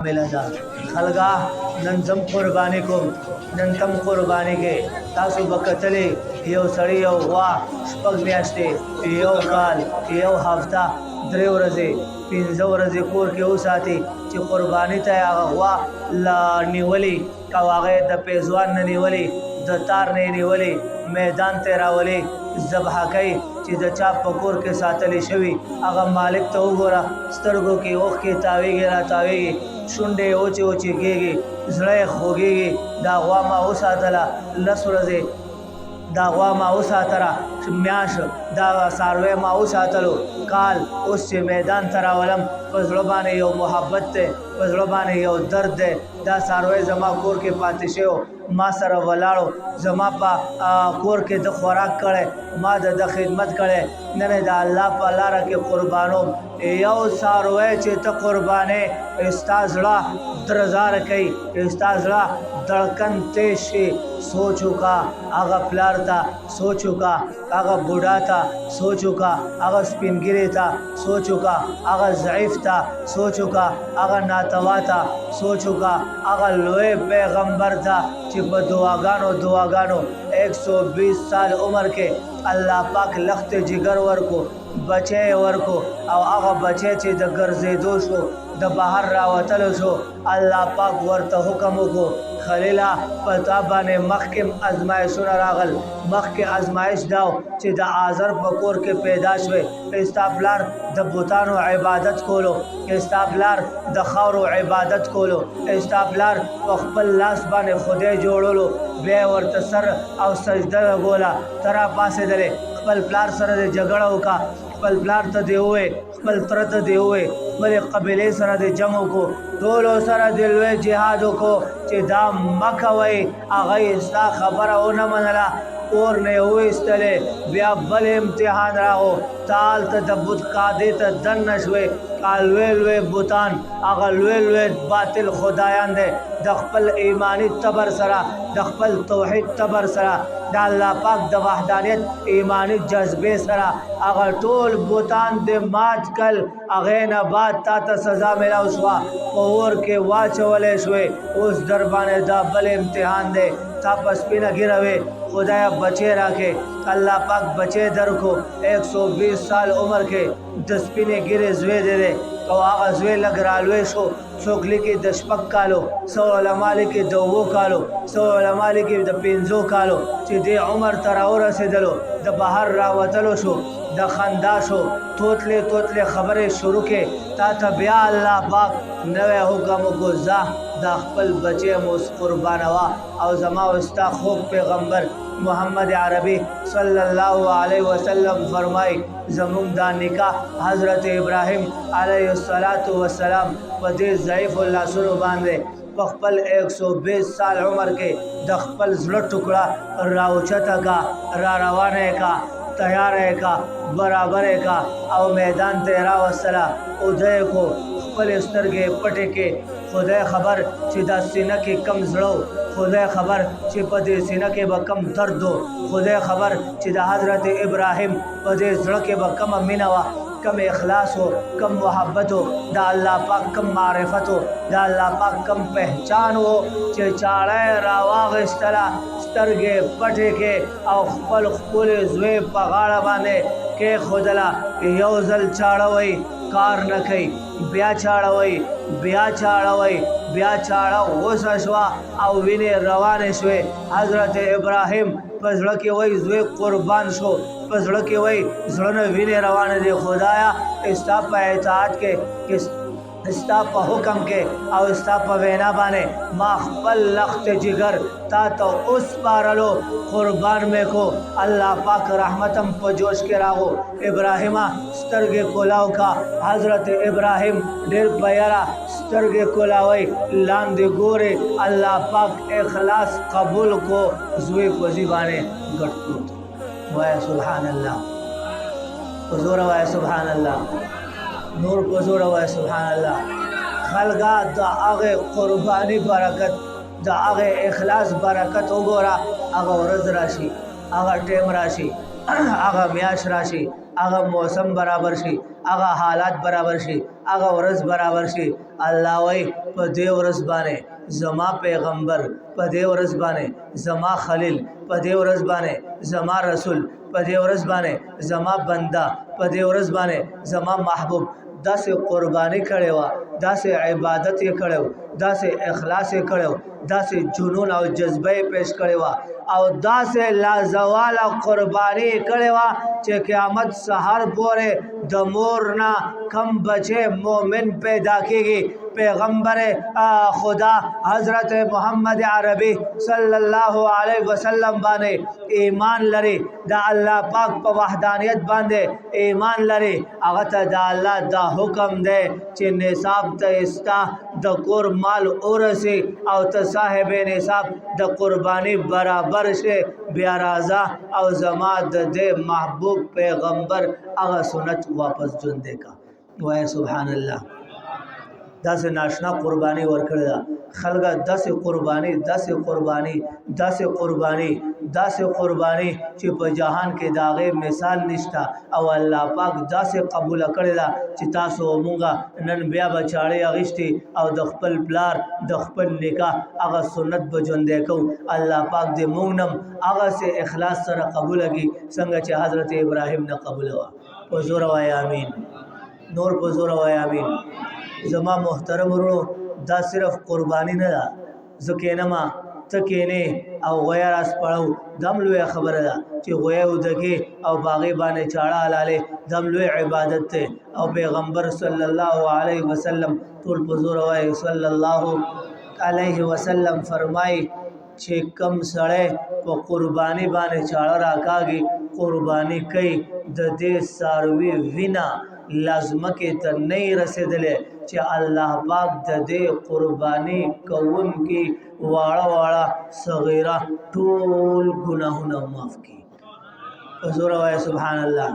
मिला खलगा नन जम कुर्बानी को नन तम कुर्बानी के तासु बकतले यो सड़ी यो वा शपग मियाशते यो काल यो हफ्ता द्रे वर्जे पिंजो वर्जे कोर के उसाती ची कुर्बानी तय वा ला निवली का वागे द पेजवान न निवली द तार ने निवली मैदान तेरावली ज़बह कई ची द चा पकोर के सातली शवी अगर मालिक तो गोरा स्तरगो की ओख की तावेगी ना तावेगी शुंडे ऊंची ऊंची गेगी जड़े होगेगी दागवा मा उसातला लसुरजे दागवा मा उसातरा म्याश दागा सारवे मा उसातलो काल उससे मैदान तरावलम पजड़बाने यो मोहब्बत ते पजड़बाने यो दर्द है दा सारवे जमा कोर के पातिशे हो माँ सर वलाड़ो जमा पा कोर के द खुराक करे माँ द खिदमत करे नने दा अल्लाह पा लारा के कुर्बानो यो सारवे चे त कुर्बाने इस्ताजड़ा दरजार कई इस्ताजड़ा धड़कन तेशी सो चुका आगा प्लार था सो चुका आगा बूढ़ा था सो चुका आगा स्पिनगिरी था सो चुका आगा ज़ईफ़ था सो चुका आगा नातवा था सो चुका आगा लोए पैगंबर था चिप दुआगानो 120 साल उम्र के अल्लाह पाक लख्त जिगर वर को बचे वर को और आगा बचे चे द गर्जे दोषो द बाहर रावतल शो अल्लाह पाक वर्त हुक्म को खलीला पताबाने मखके आजमाइश रागल मखके आजमाइश दाओ चे द आज़र बकोर के पैदाश वे इस्ताबलार द बुतानो इबादत कोलो इस्ताबलार द खौरो इबादत कोलो इस्ताबलार पखपल लास बाने खुदे जोड़ोलो बे वर्त सर और सजदा गोला तरा पासे दले खपल प्लार सर दे जगड़ो का खपल प्लार त दे हुए खपल तरत दे हुए मरे कबीले सर दे जमो को दोलो सर दिलवे जिहादो को चे दाम मखवई आगई सा खबर ओ न मनला और ने हुए इस्तले बिया बल इम्तिहान रहो ताल तदब्बुत कादे त दन नशवे कालवेलवे बुतान अगलवेलवे बातिल खुदायान दे दखपल ईमानी तबर सरा दखपल तौहीद तबर सरा दा अल्लाह पाक द वहदानियत ईमानी जज्बे सरा अगर टोल बुतान दे मात कल अगेन बात ता त सजा मिला उसवा और के वाचवले शुए उस दरबाने दा बल इम्तिहान दे तापस पिना गिरवे खुदाया बचे रखे अल्लाह पाक बचे दर को 120 साल उम्र के दसपिने गिरे जुए दे दे तो आगा जुए लग रालवे शो सोखली की दशपक कालो सौ अलमाली की दो कालो सौ अलमाली की द पिंजो कालो सीधे उम्र तरावर से दलो द बाहर रावतलो शो द खंदाशो तोतले तोतले खबरें शुरू के ता बिया अल्लाह पाक नवे हुक्म को जा दाखपल बचे मुस कुर्बानवा और जमा उस्ता खूब पैगंबर मोहम्मद अरबी सल्लल्लाहु अलैहि वसल्लम फरमाई जमुन दा निकाह हज़रत इब्राहिम अलैहिस्सलातु वस्सलाम पदे ज़ईफ़ुल्लाह सुनो बांधे पखपल 120 साल उम्र के दखपल जुड़ टुकड़ा राउचता का रवाने का तैयार है का बराबर है का और मैदान तेरा वसला उदय को पल स्तर के पटे के खुदा खबर सीधा सीना के कम जड़ो खुदा खबर चिपदे सीना के बकम दर्द हो खुदा खबर सीधा हजरत इब्राहिम पदे जड़ के बकम मिनवा कम इखलास हो कम मोहब्बत हो दा अल्लाह पाक कम मारिफत हो दा अल्लाह पाक कम पहचान हो चे चाड़े रावाग इस्तला स्तरगे पटे के और खपल खपुल जुए पगाड़ा बांधे के खुदला योजल चाड़वई कार न कई ब्या चाड़वई ब्या चाड़ा हो सशवा और विने रवाने शुए हजरत इब्राहिम पजड़ के वही जुए कुर्बान शो पजड़ के वही जड़न विने रवाने दे खुदाया इस्ताप एताअत के इस्ताप हुक्म के और इस्ताप वेना बाने माखबल लख्त जिगर ता तो उस पारलो कुर्बान में को अल्लाह पाक रहमतम पजोश के राहो इब्राहिमा स्तरगे कोलाव का हजरत इब्राहिम डेर बयारा स्तरगे कोलावई लांदे गोरे अल्लाह पाक इखलास कबूल को जुए कोजी बाने गटकुट वाय सुभान अल्लाह हुजूर वाय सुभान अल्लाह नूर हुजूर वाय सुभान अल्लाह खलगा द आगे कुर्बानी बरकत द आगे इखलास बरकत उगोरा आगा रज राशि आगा टेम राशि आगा म्याश राशि هغه موسم برابر شي، هغه حالات برابر شي، هغه ورځ برابر شي. الله وای په دې ورځ باندې زما پیغمبر، په دې ورځ باندې زما خلیل، په دې ورځ باندې زما رسول، په دې ورځ باندې زما بنده، په دې ورځ باندې زما محبوب داسې قرباني کړې وه، داسې عبادت یې کړی و، داسې اخلاص یې کړی و، داسې جنون او جذبه یې پیش کړې وه او داسې لازواله قرباني یې کړې وه چې قیامت سحر پورې د مور نه کم بچے مومن پیدا کېږي. پیغمبر خدا حضرت محمد عربی صلی الله علیه وسلم باندې ایمان لري، د الله پاک په وحدانیت باندې ایمان لري، هغه ته د الله دا حکم دی چې نصاب ته استا د کور مال ورسي او ته صاحب نصاب د قربانی برابر شي، بیا راځه او زما د دې محبوب پیغمبر هغه سنت واپس ژوندې کا. وای سبحان الله. داسې ناشنا قرباني ورکړې ده خلکه، داسې قرباني داسې قرباني داسې قرباني داسې قرباني چې په جهان کې د هغې مثال نشته او الله پاک داسې قبوله کړې ده چې تاسو مونږه نن بیا به چاړې اخیستې او د خپل پلار د خپل نکاح هغه سنت به ژوندی کوو. الله پاک دې مونږ نم هغسې اخلاص سره قبوله کړي څنګه چې حضرت ابراهیم نه قبوله وه. په زوره وایه امین، نور په زوره وایه امین. زما محترم ورونو، دا صرف قربانی نه ده، زه کینما ته کینې او غویه راسپړو دم لویه خبره ده چې غویه ودکې او باغې باندې چاړه حلالې دم لوی عبادت دی. او پیغمبر صلی الله علیه وسلم ټول په زوره وایي صلی الله علیه وسلم فرمایي چې کم سړی په قربانی باندې چاړه راکاږي، قربانی کوي، د دې څاروي وینه لازمه کې ته نه رسېدلی چې الله پاک د دې قرباني کوونکي واړه واړه صغیره ټول ګناهونه معاف کړي. په زوره وایه سبحان الله،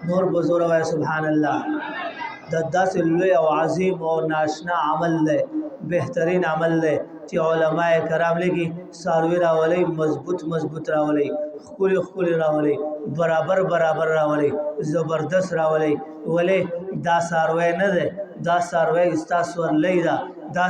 نور په زوره وایه سبحان الله. دا داسې لوی او عظیم او ناشنا عمل دی، بهترین عمل دی چې علماء کرام لیکي څاروي راولئ، مضبوط مضبوط راولئ، ښکلي ښکلي راولئ، برابر برابر راولئ، زبردست راولئ. ولې دا څاروی نه دی، دا څاروی ستا سورلی ده، دا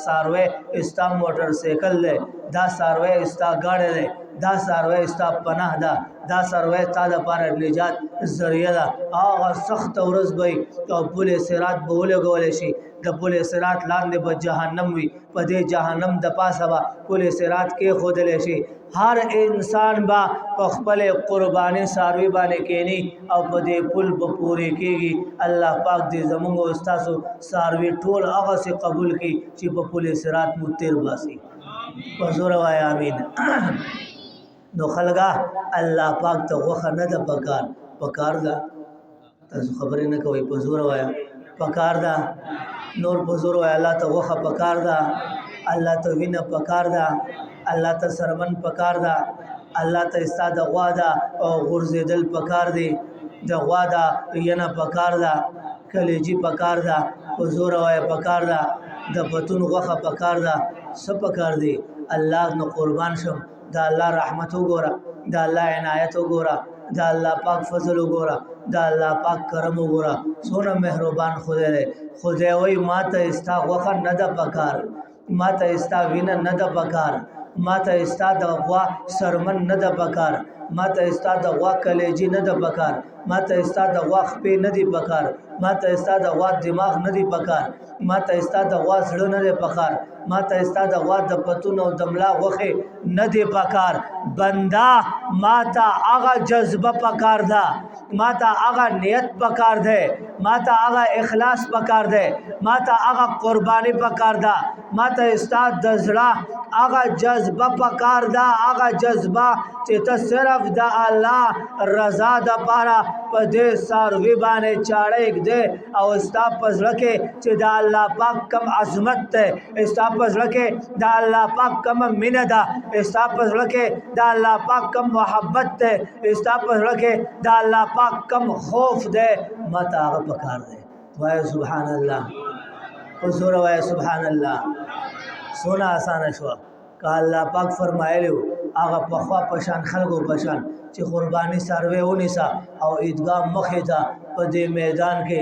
څاروی ستا موټر سایکل دی، دا څاروی ستا ګاډی دی، دا څاروی ستا پناه ده، دا څاروی تا دپاره نجات ذریعه ده. هغه سخته ورځ به وي او پل صراط به ولګولی شي، د پل صراط لاندې به جهنم وي، په دې جهنم د پاسه به پل صراط کېښودلی شي. هر انسان به په خپل قرباني څاروي باندې کینی او په دې پل به پورې کېږي. الله پاک دې زموږ او ستاسو څاروي ټول هغسې قبول کړي چې په پل صراط مو تېر باسي. په زوره وایه امین. نو خلکه الله پاک ته غوښه نه ده پکار، پکار ده، تاسو خبرې نه کوئ، په زوره وایه پکار ده، نور په زوره وایه الله ته غوښه پکار ده، الله ته وینه پکار ده، الله ته سرمن پکار ده، الله ته ستا د غوا ده او غورځېدل پکار دی، د غوا ده ینه پکار ده، کلیجي پکار ده، په زوره وایه پکار ده، د پتون غوښه پکار ده. څه پکار دی؟ الله نه قربان شم، د الله رحمت وګوره، د الله عنایت وګوره، د الله پاک فضل وګوره، د الله پاک کرم وګوره، څونه مهربان خدای دی. خدای وایي ما ته ستا غوښه نه ده پکار، ما ته ستا وینه نه ده پکار، ما ته ستا د غوا سرمن نه ده پکار، ما ته ستا د غوا کلیجي نه ده پکار، ما ته ستا د غوا خپې نه دي پکار، ما ته ستا د غوا دماغ نه دی پکار، ما ته ستا د غوا زړه نه دی پکار، ما ته ستا د غوا د پتون او د ملا غوښې نه دی پکار. بنده ما ته هغه جذبه پکار ده، ما ته هغه نیت پکار دی، ما ته هغه اخلاص پکار دی، ما ته هغه قرباني پکار ده، ما ته ستا د زړه هغه جذبه پکار ده، هغه جذبه چې ته صرف د الله رضا دپاره په دې څاروي باندې چاړه ږدې او ستا په زړه کې چې د الله پاک کم عظمت دی، ستا په زړه کې د الله پاک کم مینه ده، ستا په زړه کې د الله پاک کم محبت دی، ستا په زړه کې د الله پاک کم خوف دی، ما ته هغه پکار دی. وایه سبحان الله، په زوره وایه سبحان الله. څونه اسانه شوه که الله پاک فرمایلی و هغه پخوا پشان خلکو پشان چې قرباني څاروی ونیسه او عیدګاه مخې ته په دې میدان کې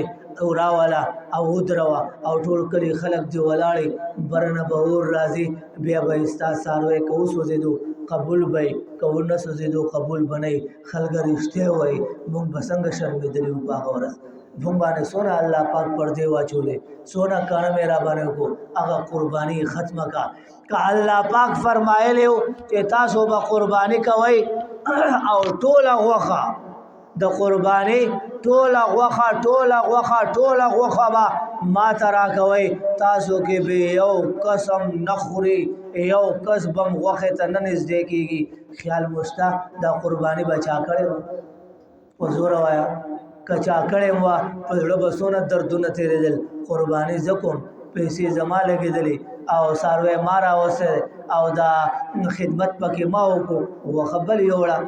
راوله او ودروه او ټول کلي خلک دې ولاړې برنه به اور راځي بیا به یې ستا څاروی که وسوځېدو قبول به یې که ونه سوځېدو قبول به نه یې خلکه رښتیا وایي موږ به څنګه شرمېدلي وو په هغه ورځ موږ باندې څونه الله پاک پردې واچولې څونه کرم یې را باندې وکړو هغه قرباني ختمه کا که الله پاک فرمایلی و چې تاسو به قرباني کوئ او ټوله غوښه د قرباني ټوله غوښه به ما ته راکوئ تاسو کې به یو قسم نه خوري یو کس به م غوښې ته نه نږدې کېږي خیال مو شته دا قرباني به چا کړې وه په زوره وایه که چا کړې وه په زړه به څونه دردونه تېرېدل قرباني زه کوم پیسې زما لګېدلې او څاروی ما راوستی او دا خدمت پکې ما وکړو غوښه بل یوړه